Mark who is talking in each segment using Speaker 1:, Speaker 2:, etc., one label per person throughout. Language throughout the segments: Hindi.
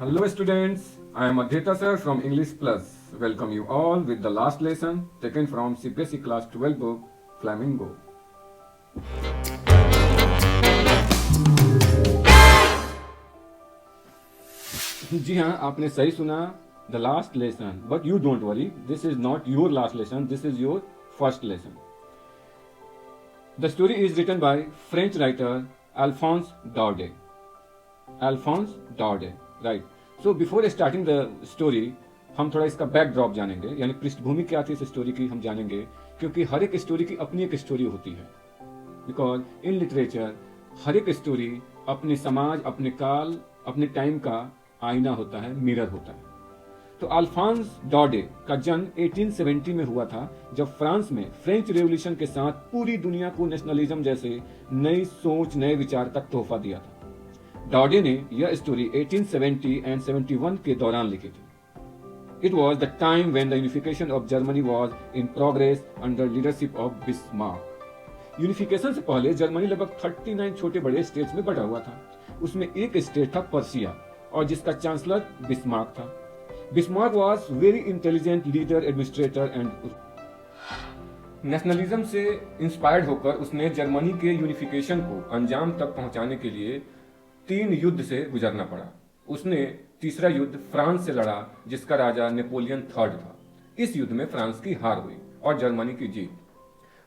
Speaker 1: Hello students, I am Adhita sir from English Plus. Welcome you all with the last lesson taken from CBSE class 12 book Flamingo. जी हाँ, आपने सही सुना, the last lesson. But you don't worry, this is not your last lesson, this is your first lesson. The story is written by French writer Alphons डॉर्डे. Alphons डॉर्डे, right. So before starting the story हम थोड़ा इसका बैकड्रॉप जानेंगे, यानी पृष्ठभूमि क्या थी इस स्टोरी की हम जानेंगे, क्योंकि हर एक स्टोरी की अपनी एक स्टोरी होती है. बिकॉज इन लिटरेचर हर एक स्टोरी अपने समाज, अपने काल, अपने टाइम का आईना होता है, मिरर होता है. तो अल्फोंस डॉर्डे का जन्म 1870 में हुआ था, जब फ्रांस में फ्रेंच रेवोल्यूशन के साथ पूरी दुनिया को नेशनलिज्म जैसे नई सोच, नए विचार का तोहफा दिया था. डॉर्डे ने यह स्टोरी 1870 एंड 71 के दौरान लिखी थी. It was the time when the unification of Germany was in progress under leadership of Bismarck. Unification से पहले जर्मनी लगभग 39 छोटे बड़े स्टेट्स में बटा हुआ था. उसमें एक स्टेट था पर्सिया, और जिसका चांसलर बिस्मार्क था. Bismarck was very intelligent leader, administrator and nationalism से इंस्पायर्ड होकर उसने जर्मनी के यूनिफिकेशन को अंजाम तक पहुंचाने के लिए 3 युद्ध से गुजरना पड़ा. उसने तीसरा युद्ध फ्रांस से लड़ा, जिसका राजा नेपोलियन थर्ड था. इस युद्ध में फ्रांस की हार हुई और जर्मनी की जीत.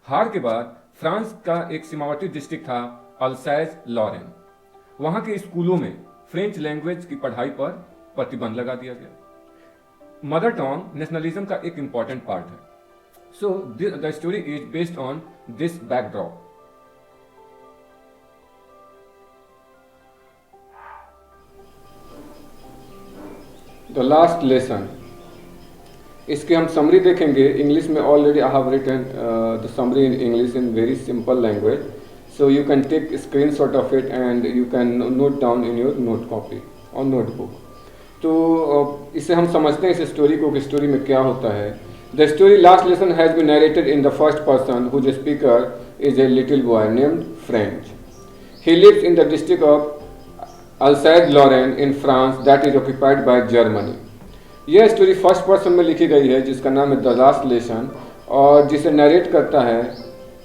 Speaker 1: हार के बाद फ्रांस का एक सीमावर्ती डिस्ट्रिक्ट था अल्सैस लॉरेन. वहां के स्कूलों में फ्रेंच लैंग्वेज की पढ़ाई पर प्रतिबंध लगा दिया गया. मदर टंग नेशनलिज्म का एक इंपॉर्टेंट पार्ट है. So the story is based on this backdrop. The last lesson, इसके हम समरी देखेंगे. इंग्लिश में already I have written the summary in English in very simple language, so you can take screenshot of it and you can note down in your note copy और नोटबुक. तो इसे हम समझते हैं इस स्टोरी को कि स्टोरी में क्या होता है. The story last lesson has been narrated in the first person, whose speaker is a little boy named French. He lives in the district of Alsace Lorraine in France that is occupied by Germany. यह स्टोरी फर्स्ट पर्सन में लिखी गई है, जिसका नाम है द लास्ट लेसन, और जिसे नरेट करता है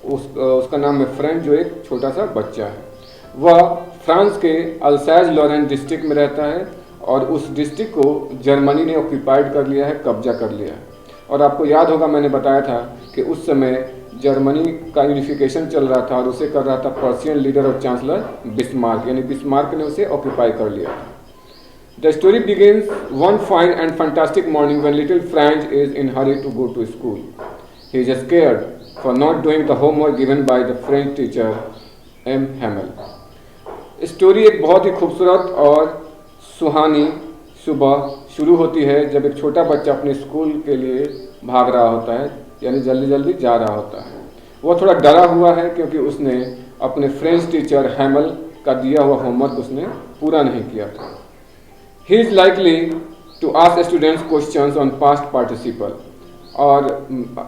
Speaker 1: उसका नाम है फ्रेंच, जो एक छोटा सा बच्चा है. वह फ्रांस के अल्सैस-लॉरेन डिस्ट्रिक्ट में रहता है और उस डिस्ट्रिक्ट को जर्मनी ने ऑक्यूपाइड कर लिया है, कब्जा कर लिया है. और आपको याद होगा मैंने बताया था कि उस समय जर्मनी का यूनिफिकेशन चल रहा था और उसे कर रहा था पर्शियन लीडर और चांसलर बिस्मार्क, यानी बिस्मार्क ने उसे ऑक्यूपाई कर लिया था. The story begins one fine and fantastic morning when little Franz is in hurry to go to school. He is scared for not doing the homework given by the French teacher M. Hamel. Story एक बहुत ही खूबसूरत और सुहानी सुबह शुरू होती है जब एक छोटा बच्चा अपने स्कूल के लिए भाग रहा होता है, यानी जल्दी जल्दी जा रहा होता है. वह थोड़ा डरा हुआ है क्योंकि उसने अपने फ्रेंच टीचर हैमल का दिया हुआ होमवर्क उसने पूरा नहीं किया था. He is likely to ask students questions on past participle. और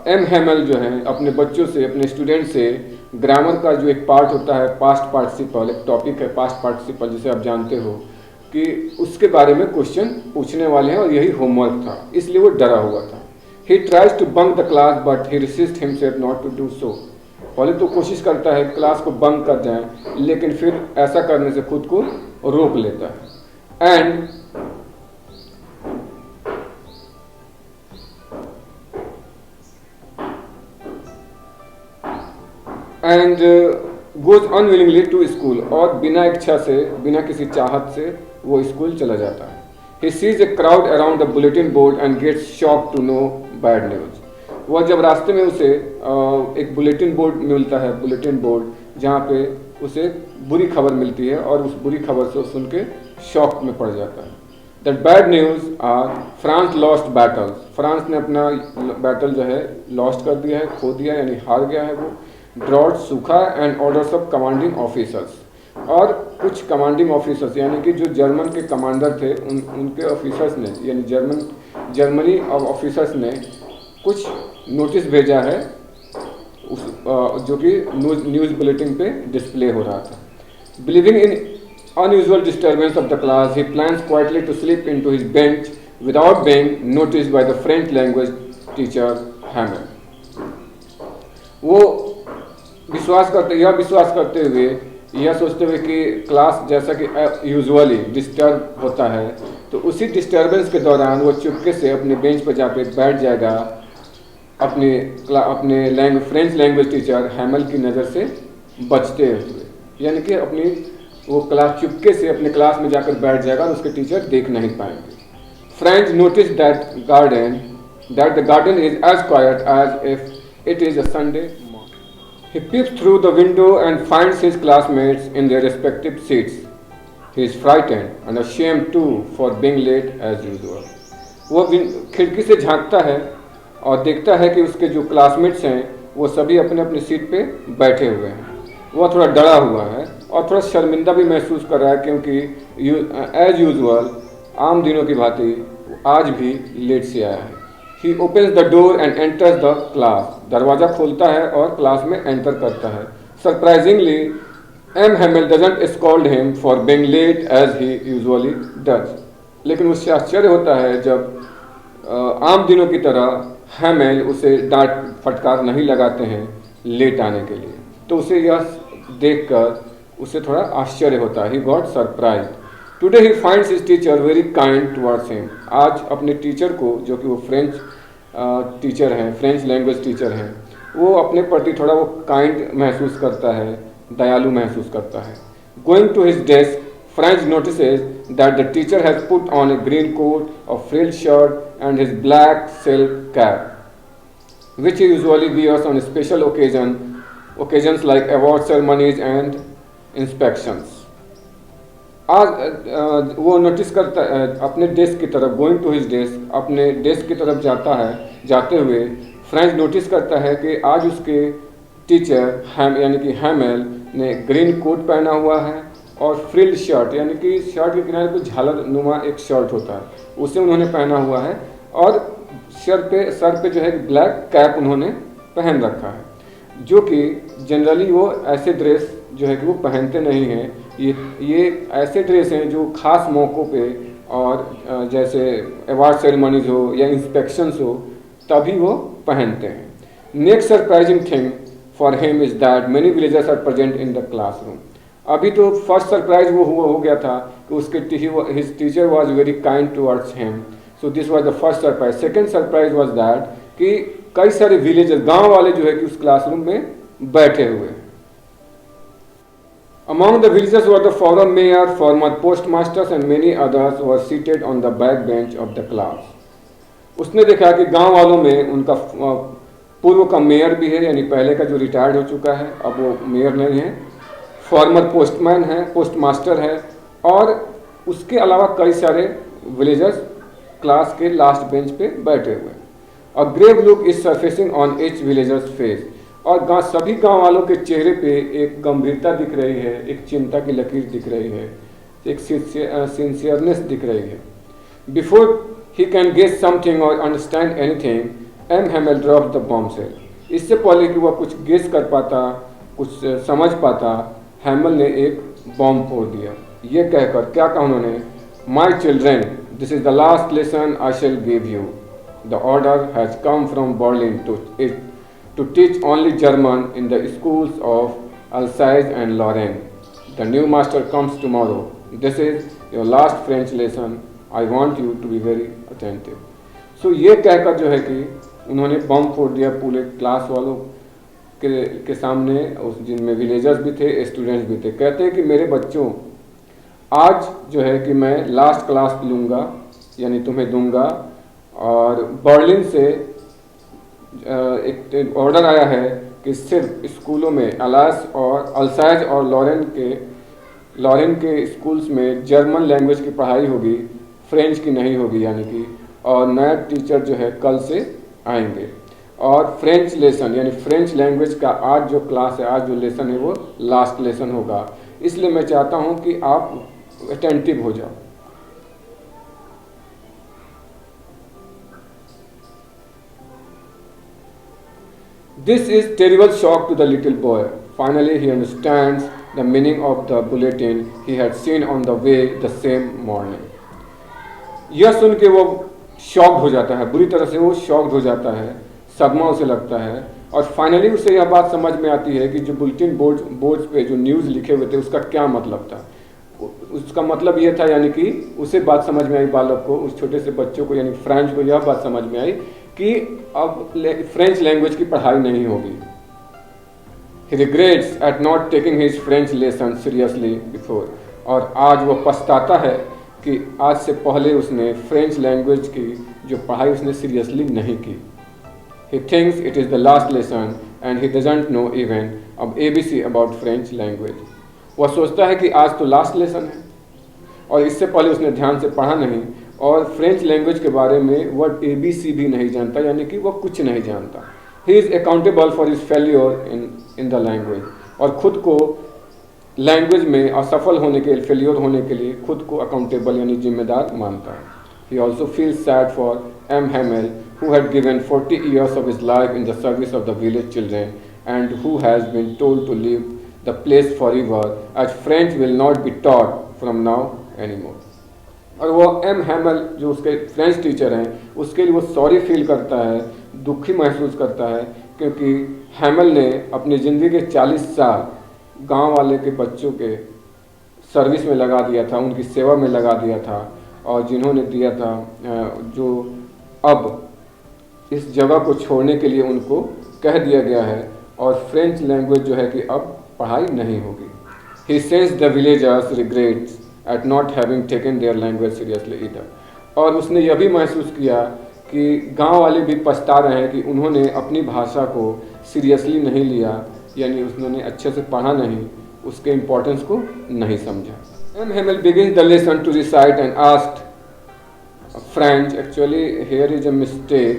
Speaker 1: एम हैमल जो है अपने बच्चों से, अपने स्टूडेंट से ग्रामर का जो एक पार्ट होता है पास्ट पार्टिसिपल, एक टॉपिक है पास्ट पार्टिसिपल जिसे आप जानते हो, कि उसके बारे में क्वेश्चन पूछने वाले हैं और यही होमवर्क था, इसलिए वो डरा हुआ था. He tries to bunk the class but he resists himself not to do so. पहले तो कोशिश करता है क्लास को बंक कर जाए, लेकिन फिर ऐसा करने से खुद को रोक लेता है. And goes unwillingly to school, और बिना इच्छा से, बिना किसी चाहत से वो स्कूल चला जाता है. He sees a crowd around the bulletin board and gets shock to know bad news. वह जब रास्ते में उसे एक बुलेटिन बोर्ड मिलता है, बुलेटिन बोर्ड जहाँ पे उसे बुरी खबर मिलती है, और उस बुरी खबर से सुन के शॉक में पड़ जाता है. That bad news are France lost battle. France ने अपना बैटल जो है लॉस्ट कर दिया है, खो दिया, यानी हार गया है वो. ड्रॉट, सूखा, and orders of commanding officers, और कुछ कमांडिंग ऑफिसर्स यानी कि जो जर्मन के कमांडर थे उनके ऑफिसर्स ने, यानी जर्मनी ऑफिसर्स ने कुछ नोटिस भेजा है जो कि न्यूज़ बुलेटिन पे डिस्प्ले हो रहा था. Believing in unusual disturbance of the class, he plans quietly to slip into his bench without being noticed by the French language teacher Hamel. वो यह विश्वास करते हुए, यह सोचते हुए कि क्लास जैसा कि यूजुअली डिस्टर्ब होता है, तो उसी डिस्टर्बेंस के दौरान वो चुपके से अपने बेंच पर जाकर बैठ जाएगा अपने फ्रेंच लैंग्वेज टीचर हैमल की नज़र से बचते हुए, यानी कि अपनी वो क्लास चुपके से अपने क्लास में जाकर बैठ जाएगा और उसके टीचर देख नहीं पाएंगे. French notice that the garden is as quiet as if it is a Sunday. He peeps through the window and finds his classmates in their respective seats. He is frightened and ashamed too for being late as usual. वो खिड़की से झांकता है और देखता है कि उसके जो क्लासमेट्स हैं वो सभी अपने अपने सीट पे बैठे हुए हैं. वह थोड़ा डरा हुआ है और थोड़ा शर्मिंदा भी महसूस कर रहा है, क्योंकि एज यूजुअल आम दिनों की भांति आज भी लेट से आया है. He opens the door and enters the class. दरवाज़ा खोलता है और क्लास में एंटर करता है. Surprisingly, M. Hamel doesn't scold him for being late as he usually does. लेकिन उससे आश्चर्य होता है जब आम दिनों की तरह हैमेल उसे डांट फटकार नहीं लगाते हैं लेट आने के लिए. तो उसे यह देखकर उसे थोड़ा आश्चर्य होता है. He got surprised. Today he finds his teacher very kind towards him. आज अपने टीचर को, जो कि वो फ्रेंच टीचर हैं, फ्रेंच लैंग्वेज टीचर हैं, वो अपने प्रति थोड़ा वो काइंड महसूस करता है, दयालु महसूस करता है. Going to his desk, Franz notices that the teacher has put on a green coat, a frilled shirt and his black silk cap, which he usually wears on special occasions like award ceremonies and inspections. आज वो नोटिस करता है अपने डेस्क की तरफ, गोइंग टू हिज डेस्क, अपने डेस्क की तरफ जाता है. जाते हुए फ्रेंच नोटिस करता है कि आज उसके टीचर यानी कि हैमेल ने ग्रीन कोट पहना हुआ है और फ्रिल्ड शर्ट, यानी कि शर्ट के किनारे कुछ झालर नुमा एक शर्ट होता है, उसे उन्होंने पहना हुआ है. और सर पे जो है ब्लैक कैप उन्होंने पहन रखा है, जो कि जनरली वो ऐसे ड्रेस जो है कि वो पहनते नहीं हैं. ये ऐसे ड्रेस हैं जो ख़ास मौक़ों पे और जैसे अवार्ड सेरेमनीज हो या इंस्पेक्शंस हो तभी वो पहनते हैं. Next surprising thing for him is that many villagers are present in the classroom. अभी तो फर्स्ट सरप्राइज वो हो गया था कि उसके his teacher was very kind towards him, so this was the first surprise. Second surprise was that कि कई सारे विलेजर्स, गाँव वाले जो है कि उस क्लासरूम में बैठे हुए. Among the villagers were the former mayor, former postmasters and many others were seated on the back bench of the class. उसने देखा कि गांव वालों में उनका पूर्व का मेयर भी है, यानी पहले का जो रिटायर्ड हो चुका है, अब वो मेयर नहीं है. फॉर्मर पोस्टमैन है, पोस्टमास्टर है, और उसके अलावा कई सारे विलेजर्स क्लास के लास्ट बेंच पे बैठे हुए. A grave look is surfacing on each villagers face. और सभी गांव वालों के चेहरे पे एक गंभीरता दिख रही है, एक चिंता की लकीर दिख रही है, एक सिंसियरनेस दिख रही है. Before he can guess something और understand anything, M Hamel drop the bombshell. इससे पहले कि वह कुछ गेस कर पाता, कुछ समझ पाता, हैमेल ने एक बॉम्ब फोड़ दिया. ये कहकर क्या कहा उन्होंने, my children, this is the last lesson I shell give you. The order has come from Berlin to teach only German in the schools of Alsace and Lorraine. The new master comes tomorrow. This is your last French lesson. I want you to be very attentive. So ये कहकर जो है कि उन्होंने बम फोड़ दिया पूरे क्लास वालों के सामने, जिनमें विलेजर्स भी थे, स्टूडेंट्स भी थे. कहते हैं कि मेरे बच्चों, आज जो है कि मैं लास्ट क्लास लूँगा, यानी तुम्हें दूंगा. और बर्लिन से एक ऑर्डर आया है कि सिर्फ स्कूलों में अल्साइज और लॉरेन के स्कूल्स में जर्मन लैंग्वेज की पढ़ाई होगी, फ्रेंच की नहीं होगी, यानी कि. और नया टीचर जो है कल से आएंगे. और फ्रेंच लेसन यानी फ्रेंच लैंग्वेज का आज जो क्लास है, आज जो लेसन है, वो लास्ट लेसन होगा. इसलिए मैं चाहता हूँ कि आप अटेंटिव हो जाओ. This is terrible shock to the little boy. Finally, he understands the meaning of the bulletin he had seen on the way the same morning. यह सुन के वो शॉक्ड हो जाता है, बुरी तरह से वो शॉक्ड हो जाता है, सदमा उसे लगता है, और फाइनली उसे यह बात समझ में आती है कि जो बुलेटिन बोर्ड पे जो न्यूज़ लिखे हुए थे उसका क्या मतलब था. उसका मतलब यह था, यानी कि उसे बात समझ में आई, बालक को, उस छोटे से बच्चों को यानी फ्रेंच को यह बात समझ में आई कि अब फ्रेंच लैंग्वेज की पढ़ाई नहीं होगी. He regrets at not taking his French lesson seriously before. और आज वो पछताता है कि आज से पहले उसने फ्रेंच लैंग्वेज की जो पढ़ाई उसने सीरियसली नहीं की. He thinks it is the last lesson and he doesn't know even अब ABC about French language. वह सोचता है कि आज तो लास्ट लेसन है और इससे पहले उसने ध्यान से पढ़ा नहीं और फ्रेंच लैंग्वेज के बारे में वर्ड ABC भी नहीं जानता, यानी कि वह कुछ नहीं जानता. He is accountable for his failure in the language. और खुद को लैंग्वेज में असफल होने के, फेलियर होने के लिए खुद को अकाउंटेबल यानी जिम्मेदार मानता है. He also feels sad for M. Hamel, who had given 40 years of his life in the service of the village children and who has been told to leave the place forever as French will not be taught from now anymore. और वो M. Hamel जो उसके फ्रेंच टीचर हैं उसके लिए वो सॉरी फील करता है, दुखी महसूस करता है, क्योंकि हैमल ने अपनी ज़िंदगी के 40 साल गांव वाले के बच्चों के सर्विस में लगा दिया था, उनकी सेवा में लगा दिया था, और जिन्होंने दिया था जो अब इस जगह को छोड़ने के लिए उनको कह दिया गया है और फ्रेंच लैंग्वेज जो है कि अब पढ़ाई नहीं होगी. He says the villagers regrets at not having taken their language seriously either. और उसने यह भी महसूस किया कि गांव वाले भी पछता रहे हैं कि उन्होंने अपनी भाषा को सीरियसली नहीं लिया, यानी उन्होंने अच्छे से पढ़ा नहीं, उसके इम्पोर्टेंस को नहीं समझा. M. Hamel begins the lesson to recite and asked French. Actually, here is a mistake.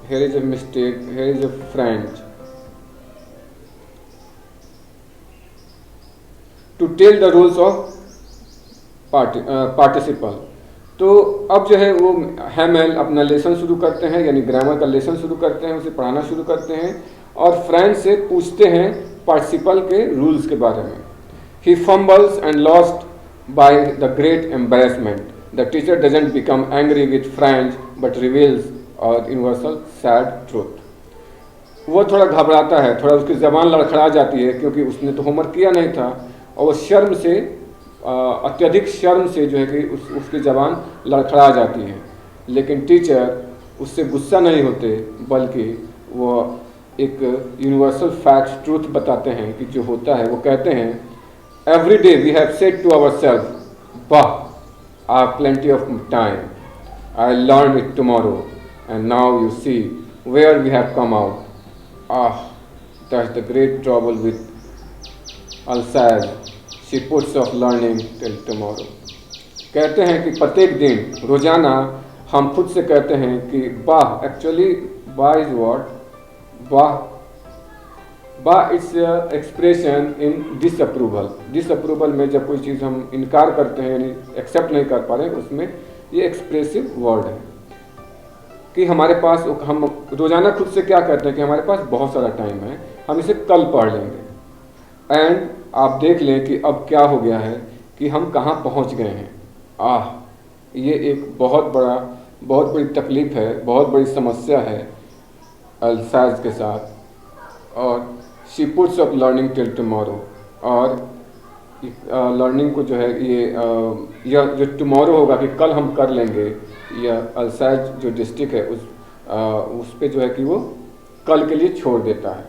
Speaker 1: Here is a mistake. Here is a French. To tell the rules of participle. तो अब जो है वो हैमेल अपना लेसन शुरू करते हैं, यानी ग्रामर का लेसन शुरू करते हैं, उसे पढ़ाना शुरू करते हैं और फ्रेंच से पूछते हैं पार्टिसिपल के रूल्स के बारे में. He fumbles and lost by the great embarrassment. The teacher doesn't become angry with French but reveals a universal sad truth. वो थोड़ा घबराता है, थोड़ा उसकी ज़बान लड़खड़ा जाती है क्योंकि उसने तो होमवर्क किया नहीं था और वो शर्म से अत्यधिक शर्म से जो है कि उसकी ज़बान लड़खड़ा जाती है. लेकिन टीचर उससे गुस्सा नहीं होते बल्कि वो एक यूनिवर्सल फैक्ट ट्रूथ बताते हैं कि जो होता है. वो कहते हैं every day we have said to our self, वाह I have plenty of time, I learn it tomorrow and now you see where we have come out. That's the great trouble with Alsace, she puts off learning till tomorrow. कहते हैं कि प्रत्येक दिन रोज़ाना हम खुद से कहते हैं कि वाह. एक्चुअली वाह इज व्हाट? वाह its expression in disapproval. Disapproval में जब कोई चीज़ हम इनकार करते हैं यानी एक्सेप्ट नहीं कर पा रहे हैं, उसमें ये एक्सप्रेसिव वर्ड है कि हमारे पास, हम रोज़ाना खुद से क्या कहते हैं कि हमारे पास बहुत सारा टाइम है, हम इसे कल पढ़ लेंगे. एंड आप देख लें कि अब क्या हो गया है कि हम कहाँ पहुँच गए हैं. ये एक बहुत बड़ी तकलीफ़ है, बहुत बड़ी समस्या है अल्साइज के साथ. और she puts off learning till tomorrow, और लर्निंग को जो है ये जो टुमारो होगा कि कल हम कर लेंगे, या अल्साइज जो डिस्ट्रिक्ट है उस पे जो है कि वो कल के लिए छोड़ देता है.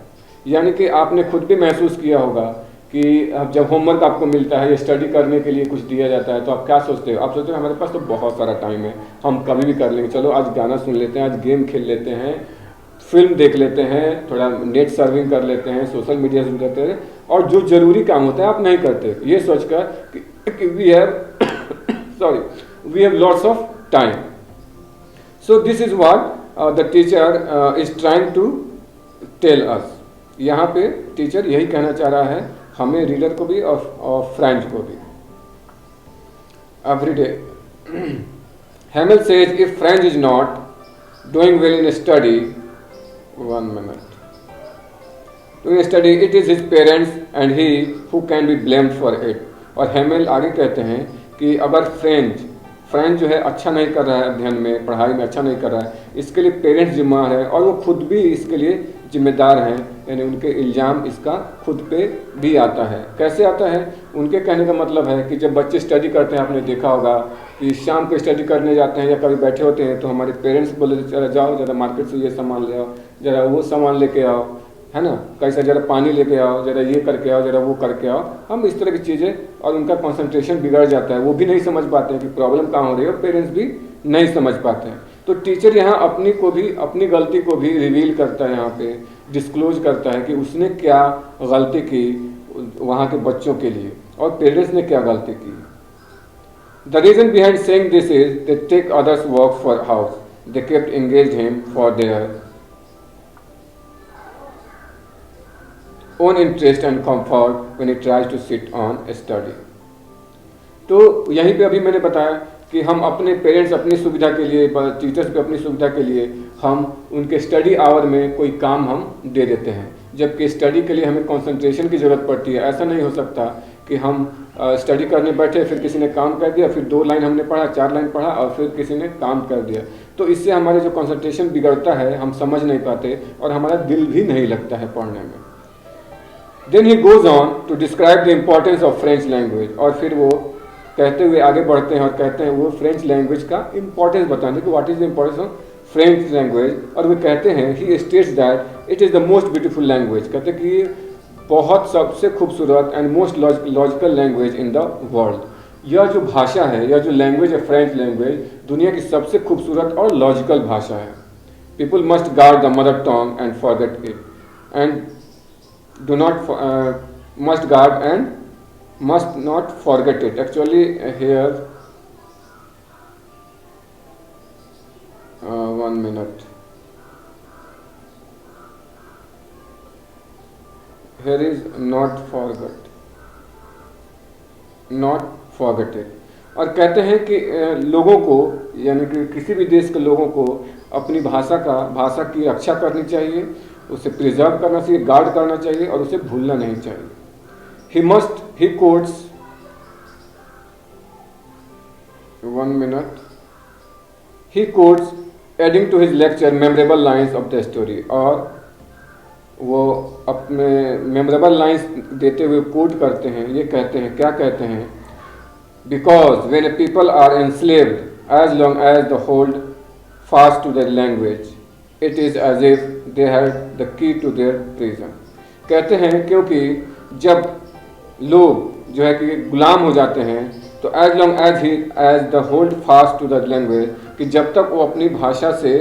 Speaker 1: यानी कि आपने खुद भी महसूस किया होगा कि अब जब होमवर्क आपको मिलता है या स्टडी करने के लिए कुछ दिया जाता है तो आप क्या सोचते हो? आप सोचते हो हमारे पास तो बहुत सारा टाइम है, हम कभी भी कर लेंगे, चलो आज गाना सुन लेते हैं, आज गेम खेल लेते हैं, फिल्म देख लेते हैं, थोड़ा नेट सर्विंग कर लेते हैं, सोशल मीडिया से करते हैं, और जो ज़रूरी काम होता है आप नहीं करते, ये सोचकर कि we have lots of time. So this is what the teacher is trying to tell us. यहाँ पे टीचर यही कहना चाह रहा है हमें, रीडर को भी और फ्रेंच को भी. Every day Hamel says if French is not doing well in study, 1 minute, doing study, it is his parents and he who can be blamed for it। और हेमेल आगे कहते हैं कि अगर फ्रेंच जो है अच्छा नहीं कर रहा है, अध्ययन में पढ़ाई में अच्छा नहीं कर रहा है, इसके लिए पेरेंट्स जिम्मेदार है और वो खुद भी इसके लिए जिम्मेदार हैं, यानी उनके इल्ज़ाम इसका खुद पे भी आता है। कैसे आता है? उनके कहने का मतलब है कि जब बच्चे स्टडी करते हैं, आपने देखा होगा कि शाम को स्टडी करने जाते हैं या कभी बैठे होते हैं तो हमारे पेरेंट्स बोले जरा जाओ, जरा मार्केट से ये सामान ले आओ, जरा वो सामान लेके आओ, है ना, कैसा जरा पानी लेके आओ, जरा ये करके आओ, जरा वो करके आओ। हम इस तरह की चीज़ें, और उनका कंसंट्रेशन बिगड़ जाता है, वो भी नहीं समझ पाते हैं कि प्रॉब्लम कहाँ हो रही है और पेरेंट्स भी नहीं समझ पाते हैं। तो टीचर यहाँ अपनी गलती को भी रिवील करता है, यहाँ पे डिस्क्लोज करता है कि उसने क्या गलती की वहाँ के बच्चों के लिए और पेरेंट्स ने क्या गलती की। The reason behind saying this is they take others work for house, they kept engage him for their own interest and comfort when he tries to sit on a study। तो यहीं पे अभी मैंने बताया कि हम अपने पेरेंट्स अपनी सुविधा के लिए, टीचर्स पे अपनी सुविधा के लिए हम उनके स्टडी आवर में कोई काम हम दे देते हैं, जबकि स्टडी के लिए हमें कंसंट्रेशन की ज़रूरत पड़ती है। ऐसा नहीं हो सकता कि हम स्टडी करने बैठे, फिर किसी ने काम कर दिया, फिर 2 लाइन हमने पढ़ा, 4 लाइन पढ़ा और फिर किसी ने काम कर दिया। तो इससे हमारे जो कंसंट्रेशन बिगड़ता है, हम समझ नहीं पाते और हमारा दिल भी नहीं लगता है पढ़ने में। Then he goes on to describe the importance of French language। और फिर वो कहते हुए आगे बढ़ते हैं और कहते हैं वो फ्रेंच लैंग्वेज का इम्पोर्टेंस बताने कि what is the importance of French language. और वो कहते हैं he states that it is the most beautiful language. कहते हैं कि ये बहुत सबसे खूबसूरत and most logical language in the world. यह जो भाषा है, यह जो लैंग्वेज है फ्रेंच लैंग्वेज, दुनिया की सबसे खूबसूरत और लॉजिकल भाषा है। People must guard the mother tongue and forget it and do not must guard and must not forget it। Actually here 1 minute, here is not forget it। और कहते हैं कि लोगों को, यानी कि किसी भी देश के लोगों को अपनी भाषा की रक्षा करनी चाहिए, उसे प्रिजर्व करना चाहिए, गार्ड करना चाहिए और उसे भूलना नहीं चाहिए। ही quotes 1 minute, he quotes adding to his lecture memorable lines of the story। और वो अपने मेमोरेबल लाइंस देते हुए कोट करते हैं, ये कहते हैं, क्या कहते हैं, because when a people are enslaved as long as the hold fast to the language it is as if they had the key to their prison. कहते हैं क्योंकि जब लोग जो है कि गुलाम हो जाते हैं, तो as long as the hold fast to the language, कि जब तक वो अपनी भाषा से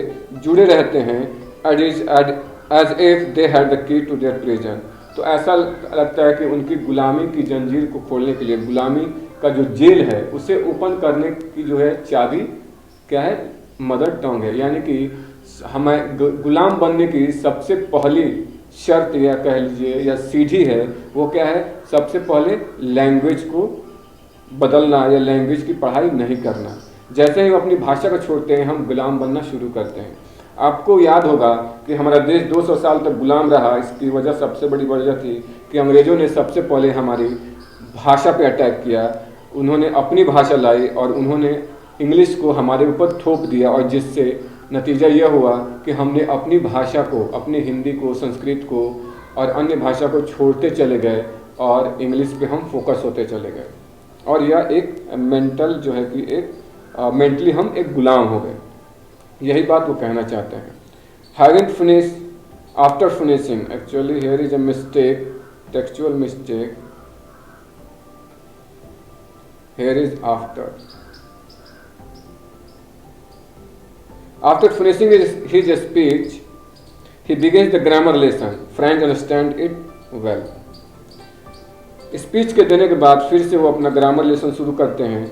Speaker 1: जुड़े रहते हैं, as if they had the key to their prison, तो ऐसा लगता है कि उनकी गुलामी की जंजीर को खोलने के लिए, गुलामी का जो जेल है उसे ओपन करने की जो है चाबी क्या है, मदर टंग है। यानी कि हमें गुलाम बनने की सबसे पहली शर्त या कह लीजिए या सीढ़ी है, वो क्या है, सबसे पहले लैंग्वेज को बदलना या लैंग्वेज की पढ़ाई नहीं करना। जैसे ही हम अपनी भाषा को छोड़ते हैं, हम गुलाम बनना शुरू करते हैं। आपको याद होगा कि हमारा देश 200 साल तक गुलाम रहा। इसकी वजह, सबसे बड़ी वजह थी कि अंग्रेज़ों ने सबसे पहले हमारी भाषा पे अटैक किया। उन्होंने अपनी भाषा लाई और उन्होंने इंग्लिश को हमारे ऊपर थोप दिया, और जिससे नतीजा यह हुआ कि हमने अपनी भाषा को, अपनी हिंदी को, संस्कृत को और अन्य भाषा को छोड़ते चले गए और इंग्लिश पे हम फोकस होते चले गए। और यह एक मेंटल जो है कि एक मेंटली हम एक गुलाम हो गए। यही बात वो कहना चाहते हैं। Having finish after finishing, actually here is a mistake, textual mistake, here is after. After finishing his speech, he begins the grammar lesson. Frank understand it well। Speech के देने के बाद फिर से वो अपना ग्रामर लेसन शुरू करते हैं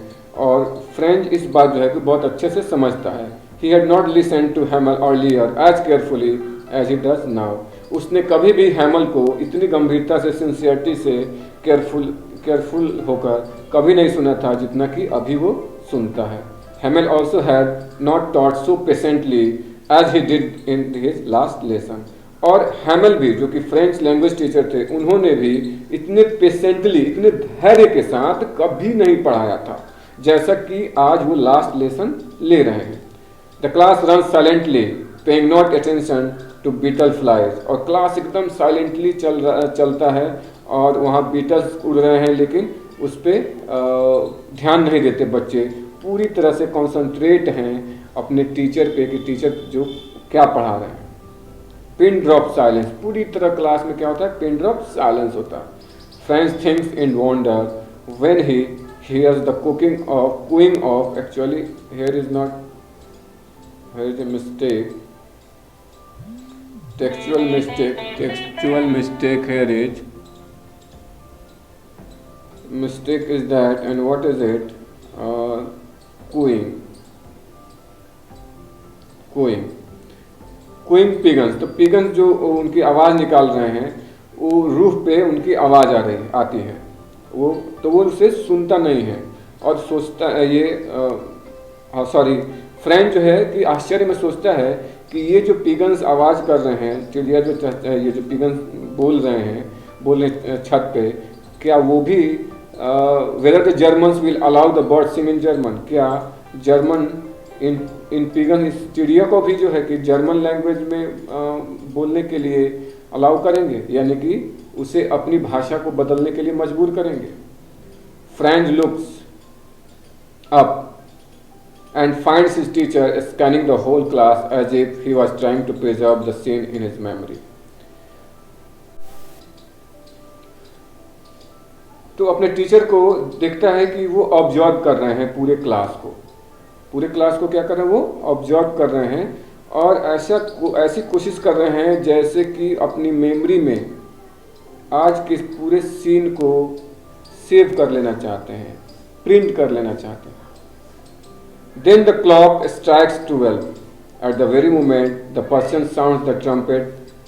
Speaker 1: और फ्रेंच इस बात जो है कि बहुत अच्छे से समझता है। He had not listened to Hamel earlier as carefully as he does now। उसने कभी भी हैमल को इतनी गंभीरता से, सिंसियरिटी से, केयरफुल होकर कभी नहीं सुना था जितना कि अभी वो सुनता है। Hamel also had not taught so patiently as he did in his last lesson। और हैमल भी, जो कि फ्रेंच लैंग्वेज टीचर थे, उन्होंने भी इतने पेशेंटली, इतने धैर्य के साथ कभी नहीं पढ़ाया था जैसा कि आज वो लास्ट लेसन ले रहे हैं। The class run silently paying not attention to beetle flies, और क्लास एकदम साइलेंटली चलता है और वहाँ बीटल्स उड़ रहे हैं, लेकिन उस पर ध्यान नहीं देते बच्चे, पूरी तरह से कॉन्सेंट्रेट हैं अपने टीचर पे कि टीचर जो क्या पढ़ा रहे हैं। पिन ड्रॉप साइलेंस, पूरी तरह क्लास में क्या होता है, पिन ड्रॉप साइलेंस होता है। Friends thinks in wonder when he hears the cooing of, actually here is not, here is a mistake, textual mistake here is, mistake is that, and what is it, cooing पिगन्स। तो पिगन्स जो उनकी आवाज़ निकाल रहे हैं, वो रूफ पे उनकी आवाज़ आती है, वो तो वो उसे सुनता नहीं है और सोचता है ये फ्रेंड जो है कि आश्चर्य में सोचता है कि ये जो पिगन्स आवाज़ कर रहे हैं, चिड़िया जो ये जो पिगन्स बोल रहे छत पे, क्या वो भी whether the Germans will allow the bird sing in German, क्या जर्मन इन पिगन, इस चिड़िया को भी जो है कि जर्मन लैंग्वेज में बोलने के लिए अलाउ करेंगे, यानी कि उसे अपनी भाषा को बदलने के लिए मजबूर करेंगे। Friend looks up and finds his teacher scanning the whole class as if he was trying to preserve the scene in his memory. तो अपने टीचर को देखता है कि वो ऑब्जर्व कर रहे हैं पूरे क्लास को क्या कर रहे हैं, वो ऑब्जर्व कर रहे हैं और ऐसी कोशिश कर रहे हैं जैसे कि अपनी मेमोरी में आज के पूरे सीन को सेव कर लेना चाहते हैं, प्रिंट कर लेना चाहते हैं। Then the clock strikes 12 at the very moment the person sounds the trumpet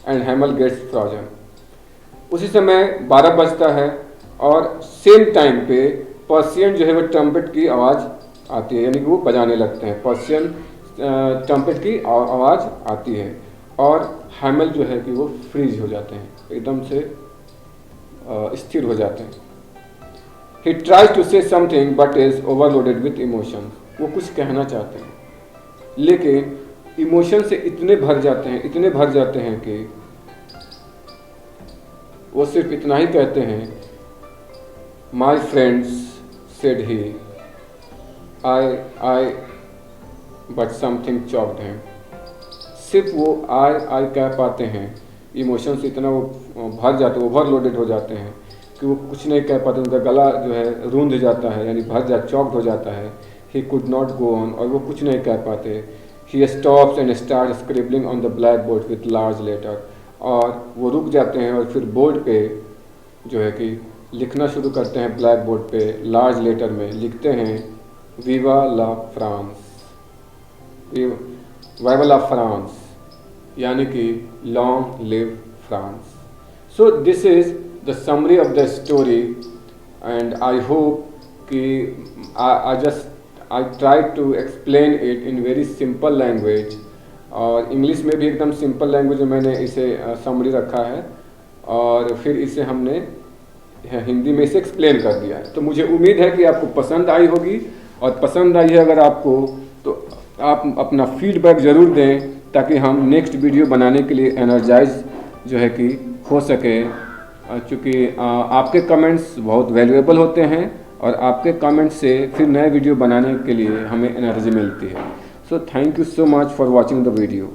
Speaker 1: and Hamel gets frozen. उसी समय 12 बजता है और सेम टाइम पे पर्शियन जो है वो ट्रम्पेट की आवाज़ आती है, यानी कि वो बजाने लगते हैं, पर्शियन ट्रम्पेट की आवाज़ आती है और हैमल जो है कि वो फ्रीज हो जाते हैं, एकदम से स्थिर हो जाते हैं। He tries to say something but is overloaded with emotion. वो कुछ कहना चाहते हैं लेकिन इमोशन से इतने भर जाते हैं कि वो सिर्फ इतना ही कहते हैं, my friends said he I but something choked him. सिर्फ वो आई कह पाते हैं, इमोशन से इतना वो भर जाते, ओवरलोडेड हो जाते हैं कि वो कुछ नहीं कह पाते, उनका गला जो है रूंध जाता है, यानी चॉक्ड हो जाता है। He could not go on, और वो कुछ नहीं कह पाते। He stops and start scribbling on the black board with large letter, और वो रुक जाते हैं और फिर बोर्ड पे जो है कि लिखना शुरू करते हैं, ब्लैक बोर्ड पे लार्ज लेटर में लिखते हैं, विवा ला फ्रांस, विवा ला फ्रांस, यानी कि long live France. So this is the summary of the story and I hope कि I try to explain it in very simple language, और इंग्लिश में भी एकदम सिंपल लैंग्वेज में मैंने इसे समरी रखा है और फिर इसे हमने हिंदी में इसे एक्सप्लेन कर दिया है। तो मुझे उम्मीद है कि आपको पसंद आई होगी, और पसंद आई है अगर आपको तो आप अपना फीडबैक ज़रूर दें ताकि हम नेक्स्ट वीडियो बनाने के लिए एनर्जाइज जो है कि हो सके, क्योंकि आपके कमेंट्स बहुत वैल्यूएबल होते हैं और आपके कमेंट्स से फिर नए वीडियो बनाने के लिए हमें एनर्जी मिलती है। So thank you so much for watching the video.